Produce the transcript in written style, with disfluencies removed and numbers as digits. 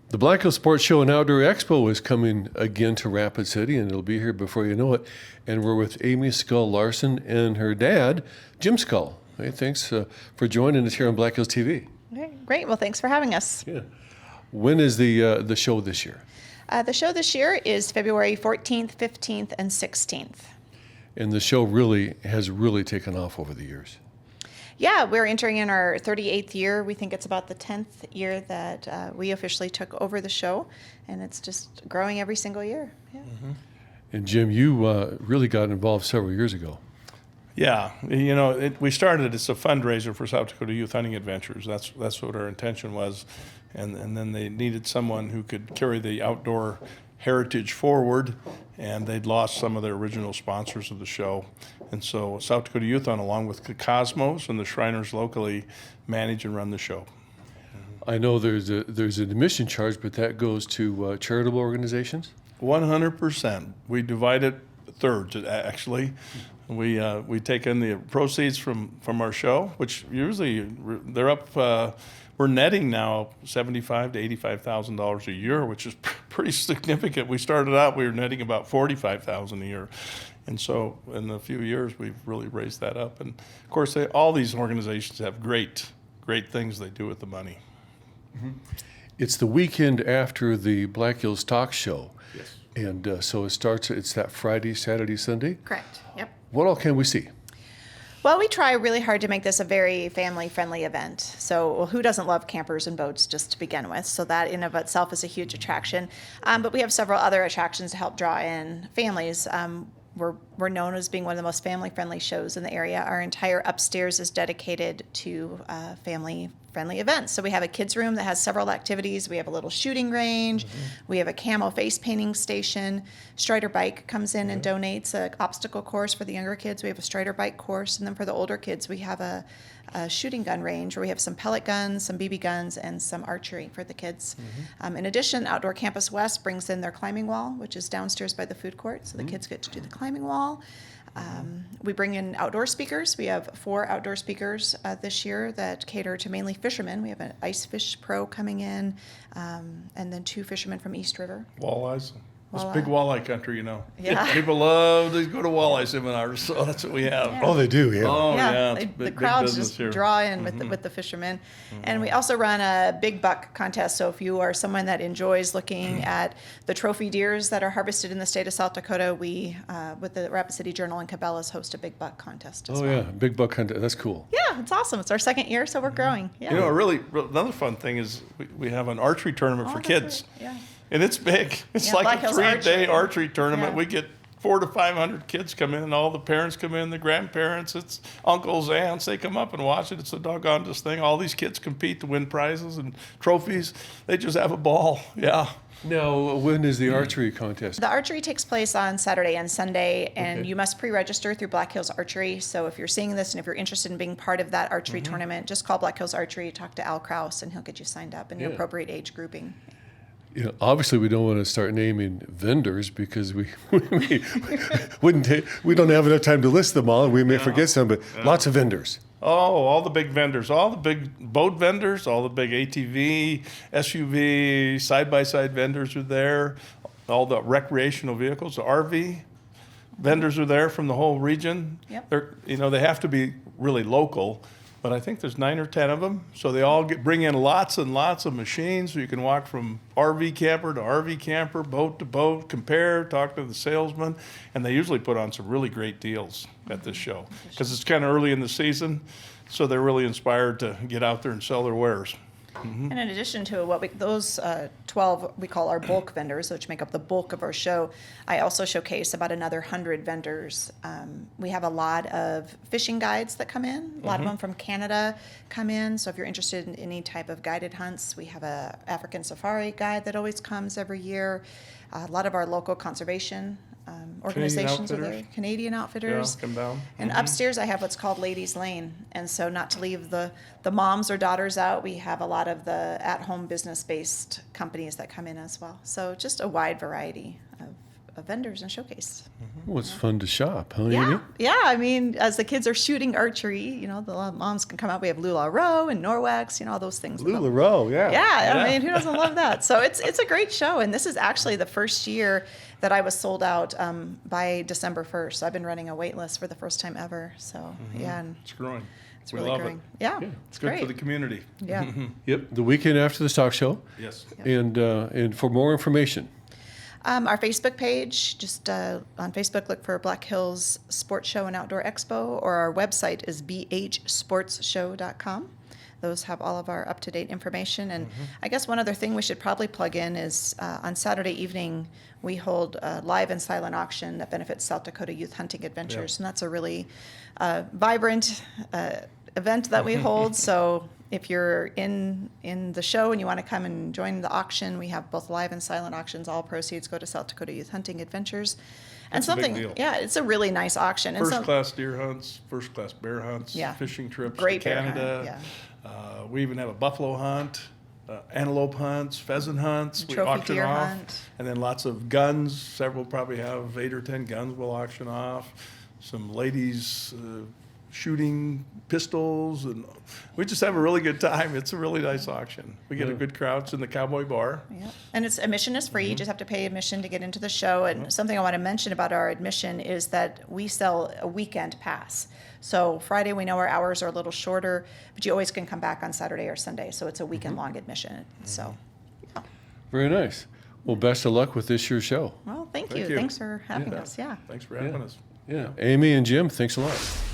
The Black Hills Sports Show and Outdoor Expo is coming again to Rapid City, and it'll be here before you know it. And we're with Amy Scull Larson and her dad, Jim Scull. Hey, thanks for joining us here on Black Hills TV. Okay, great. Well, thanks for having us. Yeah. When is the show this year? The show this year is February 14th, 15th, and 16th. And the show has really taken off over the years. Yeah, we're entering in our 38th year. We think it's about the 10th year that we officially took over the show, and it's just growing every single year. Yeah. Mm-hmm. And Jim, you really got involved several years ago. Yeah, we started as a fundraiser for South Dakota Youth Hunting Adventures. That's what our intention was, and then they needed someone who could carry the outdoor heritage forward, and they'd lost some of their original sponsors of the show. And so South Dakota Youth Hunt, along with the Cosmos and the Shriners locally, manage and run the show. I know there's an admission charge, but that goes to charitable organizations? 100%. We divide it thirds, actually. We take in the proceeds from our show, which usually they're up. We're netting now $75,000 to $85,000 a year, which is pretty significant. We started out, we were netting about $45,000 a year. And so in a few years, we've really raised that up. And of course, all these organizations have great things they do with the money. Mm-hmm. It's the weekend after the Black Hills Talk Show. Yes. And so it's that Friday, Saturday, Sunday? Correct. Yep. What all can we see? Well, we try really hard to make this a very family-friendly event. So who doesn't love campers and boats just to begin with? So that in of itself is a huge attraction. But we have several other attractions to help draw in families. We're known as being one of the most family-friendly shows in the area. Our entire upstairs is dedicated to family-friendly events. So we have a kids' room that has several activities. We have a little shooting range. Mm-hmm. We have a camo face painting station. Strider Bike comes in and donates an obstacle course for the younger kids. We have a Strider Bike course. And then for the older kids, we have a shooting gun range where we have some pellet guns, some BB guns, and some archery for the kids. Mm-hmm. In addition, Outdoor Campus West brings in their climbing wall, which is downstairs by the food court, so the kids get to do the climbing wall. We bring in outdoor speakers. We have 4 outdoor speakers this year that cater to mainly fishermen. We have an ice fish pro coming in, and then 2 fishermen from East River. Walleyes. It's big walleye country, Yeah. People love to go to walleye seminars, so that's what we have. Yeah. Oh, they do, yeah. Oh, yeah. The crowds just draw in with the fishermen. Mm-hmm. And we also run a big buck contest. So if you are someone that enjoys looking at the trophy deers that are harvested in the state of South Dakota, we, with the Rapid City Journal and Cabela's, host a big buck contest as well. Yeah, big buck contest. That's cool. Yeah, it's awesome. It's our 2nd year, so we're growing. Yeah. Another fun thing is we have an archery tournament for kids. Right. Yeah. And it's big. It's like Black a Hills 3-day archery tournament. Yeah. We get 400 to 500 kids come in. All the parents come in, the grandparents, it's uncles, aunts. They come up and watch it. It's a doggone thing. All these kids compete to win prizes and trophies. They just have a ball. Yeah. Now, when is the archery contest? The archery takes place on Saturday and Sunday, and you must pre-register through Black Hills Archery. So if you're seeing this and if you're interested in being part of that archery tournament, just call Black Hills Archery, talk to Al Kraus, and he'll get you signed up in your appropriate age grouping. Obviously, we don't want to start naming vendors because we don't have enough time to list them all, and we may forget some. But lots of vendors. Oh, all the big vendors, all the big boat vendors, all the big ATV, SUV, side-by-side vendors are there. All the recreational vehicles, the RV vendors are there from the whole region. Yep. They have to be really local. But I think there's 9 or 10 of them. So they all bring in lots and lots of machines. So you can walk from RV camper to RV camper, boat to boat, compare, talk to the salesman. And they usually put on some really great deals at this show because it's kind of early in the season. So they're really inspired to get out there and sell their wares. Mm-hmm. And in addition to those 12 we call our bulk vendors, which make up the bulk of our show, I also showcase about another 100 vendors. We have a lot of fishing guides that come in. A lot of them from Canada come in. So if you're interested in any type of guided hunts, we have a African safari guide that always comes every year. A lot of our local conservation organizations are there. Canadian outfitters. Yeah, come down. And upstairs I have what's called Ladies Lane. And so not to leave the moms or daughters out, we have a lot of the at-home business-based companies that come in as well. So just a wide variety of vendors and showcase. Mm-hmm. Well, it's fun to shop, huh, Yeah, Amy? yeah. I mean, as the kids are shooting archery, the moms can come out. We have LuLaRoe and Norwex, all those things. LuLaRoe, yeah. Yeah, Yeah. I mean, who doesn't love that? So it's a great show, and this is actually the first year that I was sold out by December 1st. So I've been running a wait list for the first time ever. So yeah, and It's growing. it's We really love growing. it. Yeah, It's good great. for the community. Yeah. Yep, the weekend after the stock show. Yes. And for more information, Our Facebook page, just on Facebook, look for Black Hills Sports Show and Outdoor Expo, or our website is bhsportsshow.com. Those have all of our up-to-date information. And I guess one other thing we should probably plug in is on Saturday evening, we hold a live and silent auction that benefits South Dakota Youth Hunting Adventures. And that's a really vibrant event that we hold. So if you're in the show and you want to come and join the auction, we have both live and silent auctions. All proceeds go to South Dakota Youth Hunting Adventures. And That's a big something, deal. yeah, it's a really nice auction. And First class deer hunts, first class bear hunts, Yeah. fishing trips Great to bear hunt, Canada. yeah. We even have a buffalo hunt, antelope hunts, pheasant hunts. We Trophy auction deer off. hunt. And then lots of guns. Several probably have 8 or 10 guns we'll auction off. Some ladies shooting pistols, and we just have a really good time. It's a really nice auction. We get a good crowd. It's in the Cowboy Bar. Yeah, and admission is free. You just have to pay admission to get into the show. And something I want to mention about our admission is that we sell a weekend pass. So Friday, we know our hours are a little shorter, but you always can come back on Saturday or Sunday. So it's a weekend-long admission. So, very nice. Well, best of luck with this year's show. well, thank Thank you. you. Thanks for having Yeah. us. Yeah. Thanks for having Yeah. us. Yeah, Amy and Jim, thanks a lot.